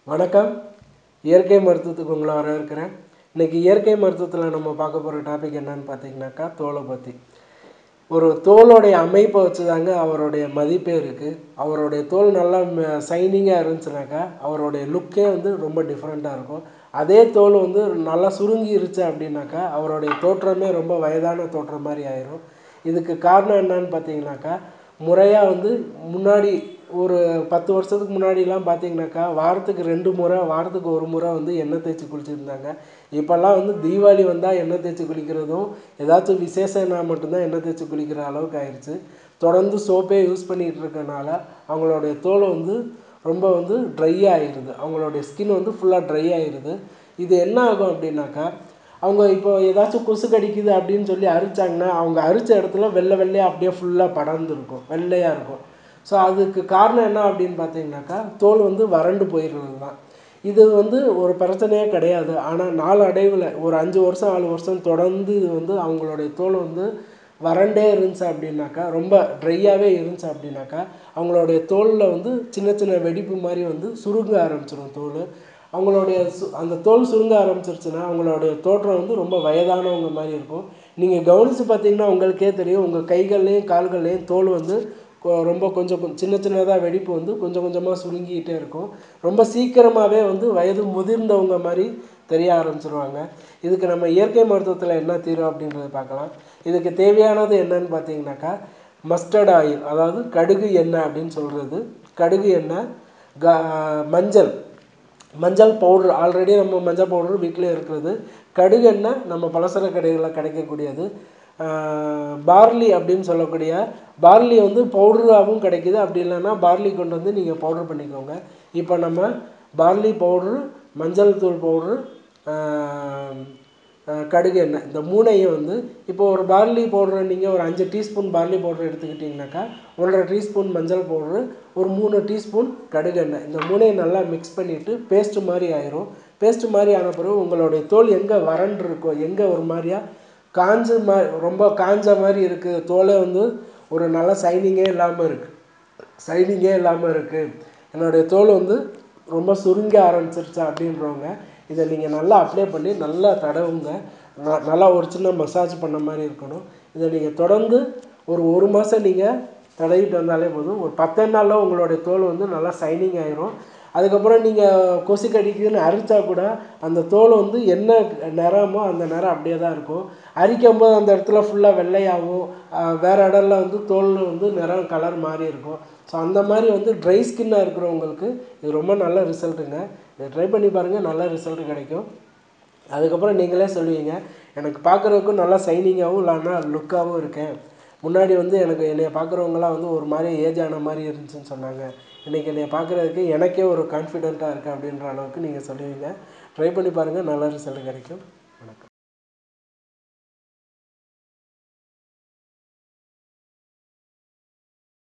வணக்கம். இயற்கை மருத்துவத்துக்கு உங்களை வரவேற்கிறேன். இன்றைக்கி இயற்கை மருத்துவத்தில் நம்ம பார்க்க போகிற டாபிக் என்னன்னு பார்த்தீங்கன்னாக்கா தோலை பற்றி. ஒரு தோலோடைய அமைப்பை வச்சு தாங்க அவருடைய மதிப்பே இருக்குது. அவருடைய தோல் நல்லா சைனிங்காக இருந்துச்சுனாக்கா அவருடைய லுக்கே வந்து ரொம்ப டிஃப்ரெண்ட்டாக இருக்கும். அதே தோல் வந்து நல்லா சுருங்கி இருந்துச்சு அப்படின்னாக்கா அவருடைய தோற்றமே ரொம்ப வயதான தோற்றம் மாதிரி ஆயிரும். இதுக்கு காரணம் என்னன்னு பார்த்தீங்கன்னாக்கா முறையாக வந்து முன்னாடி ஒரு 10 வருஷத்துக்கு முன்னாடிலாம் பார்த்தீங்கன்னாக்கா வாரத்துக்கு 2 முறை வாரத்துக்கு 1 முறை வந்து எண்ணெய் தேய்ச்சி குளிச்சுருந்தாங்க. இப்போல்லாம் வந்து தீபாவளி வந்தால் எண்ணெய் தேய்ச்சி குளிக்கிறதும் ஏதாச்சும் விசேஷம்னா மட்டும்தான் எண்ணெய் தேய்ச்சி குளிக்கிற அளவுக்கு ஆயிடுச்சு. தொடர்ந்து சோப்பே யூஸ் பண்ணிகிட்டு இருக்கனால அவங்களுடைய தோல் வந்து ரொம்ப வந்து ட்ரை ஆகிடுது. அவங்களுடைய ஸ்கின் வந்து ஃபுல்லாக ட்ரை ஆகிடுது. இது என்ன ஆகும் அப்படின்னாக்கா அவங்க இப்போ ஏதாச்சும் கொசு கடிக்குது அப்படின்னு சொல்லி அரிச்சாங்கன்னா அவங்க அரித்த இடத்துல வெள்ளையாக அப்படியே ஃபுல்லாக படர்ந்துருக்கும், வெள்ளையாக இருக்கும். ஸோ அதுக்கு காரணம் என்ன அப்படின்னு பார்த்தீங்கன்னாக்கா தோல் வந்து வறண்டு போயிடுறது தான். இது வந்து ஒரு பிரச்சனையே கிடையாது. ஆனால் நாளடைவில் ஒரு 5 வருஷம் 4 வருஷம் தொடர்ந்து இது வந்து அவங்களுடைய தோல் வந்து வறண்டே இருந்துச்சு அப்படின்னாக்கா, ரொம்ப ட்ரையாகவே இருந்துச்சு அப்படின்னாக்கா அவங்களுடைய தோலில் வந்து சின்ன சின்ன வெடிப்பு மாதிரி வந்து சுருங்க ஆரம்பிச்சிடும் தோல். அவங்களுடைய அந்த தோல் சுருங்க ஆரம்பிச்சிருச்சுன்னா அவங்களுடைய தோற்றம் வந்து ரொம்ப வயதானவங்க மாதிரி இருக்கும். நீங்கள் கவனித்து பார்த்தீங்கன்னா உங்களுக்கே தெரியும், உங்கள் கைகள்லேயும் கால்கள்லேயும் தோல் வந்து ரொம்ப கொஞ்சம் சின்ன சின்னதாக வெடிப்பு வந்து கொஞ்சம் கொஞ்சமாக சுருங்கிக்கிட்டே இருக்கும். ரொம்ப சீக்கிரமாகவே வந்து வயது முதிர்ந்தவங்க மாதிரி தெரிய ஆரம்பிச்சிருவாங்க. இதுக்கு நம்ம இயற்கை மருத்துவத்தில் என்ன தீர்வு அப்படின்றத பார்க்கலாம். இதுக்கு தேவையானது என்னன்னு பார்த்தீங்கன்னாக்கா மஸ்டர்ட் ஆயில், அதாவது கடுகு எண்ணெய் அப்படின்னு சொல்கிறது. கடுகு எண்ணெய், மஞ்சள் பவுட்ரு, ஆல்ரெடி நம்ம மஞ்சள் பவுட்ரு வீட்டிலே இருக்கிறது. கடுகு எண்ணெய் நம்ம பலசர கடைகளில் கிடைக்கக்கூடியது. பார்லி அப்படின்னு சொல்லக்கூடிய பார்லி வந்து பவுடராகவும் கிடைக்கிது. அப்படி இல்லைன்னா பார்லி கொண்டு வந்து நீங்கள் பவுட்ரு பண்ணிக்கோங்க. இப்போ நம்ம பார்லி பவுட்ரு, மஞ்சள் தூள் பவுட்ரு, கடுகு எண்ணெய், இந்த மூணையும் வந்து இப்போ ஒரு பார்லி பவுட்ரு நீங்கள் ஒரு 5 டீஸ்பூன் பார்லி பவுட்ரு எடுத்துக்கிட்டிங்கனாக்கா 1.5 டீஸ்பூன் மஞ்சள் பவுட்ரு, ஒரு 3 டீஸ்பூன் கடுகு எண்ணெய், இந்த மூணையும் நல்லா மிக்ஸ் பண்ணிவிட்டு பேஸ்ட்டு மாதிரி ஆயிரும். பேஸ்ட்டு மாதிரி ஆன பிறகு உங்களுடைய தோல் எங்கே வறண்டு இருக்கோ, எங்கே ஒரு மாதிரியாக ரொம்ப காஞ்ச மாதிரி இருக்குது, தோலே வந்து ஒரு நல்ல சைனிங்கே இல்லாமல் இருக்குது, என்னுடைய தோல் வந்து ரொம்ப சுருங்க ஆரம்பிச்சிருச்சா அப்படின்றவங்க இதை நீங்கள் நல்லா அப்ளை பண்ணி நல்லா தடவுங்க. நல்லா ஒரு சின்ன மசாஜ் பண்ண மாதிரி இருக்கணும். இதை நீங்கள் தொடர்ந்து ஒரு மாதம் நீங்கள் தடவிட்டு வந்தாலே போதும். ஒரு 10 நாளில் உங்களுடைய தோல் வந்து நல்லா சைனிங் ஆகிரும். அதுக்கப்புறம் நீங்கள் கொசு கடிக்குதுன்னு அரித்தா கூட அந்த தோல் வந்து என்ன நிறமோ அந்த நிறம் அப்படியே தான் இருக்கும். அரிக்கும்போது அந்த இடத்துல ஃபுல்லாக வெள்ளையாகவும் வேறு இடம்ல வந்து தோல் வந்து நிறம் கலர் மாறி இருக்கும். ஸோ அந்த மாதிரி வந்து ட்ரை ஸ்கின்னாக இருக்கிறவங்களுக்கு இது ரொம்ப நல்ல ரிசல்ட்டுங்க. இதை ட்ரை பண்ணி பாருங்கள், நல்ல ரிசல்ட்டு கிடைக்கும். அதுக்கப்புறம் நீங்களே சொல்லுவீங்க, எனக்கு பார்க்குறதுக்கும் நல்லா சைனிங்காகவும் இல்லைன்னா லுக்காகவும் இருக்கேன். முன்னாடி வந்து என்னைய பார்க்குறவங்களாம் வந்து ஒரு மாதிரி ஏஜ் ஆன மாதிரி இருந்துச்சுன்னு சொன்னாங்க. இன்றைக்கி என்னைய பார்க்குறதுக்கு எனக்கே ஒரு கான்ஃபிடென்ட்டாக இருக்குது அப்படின்ற அளவுக்கு நீங்கள் சொல்லுவீங்க. ட்ரை பண்ணி பாருங்கள், நல்ல ரிசல்ட் கிடைக்கும். வணக்கம்.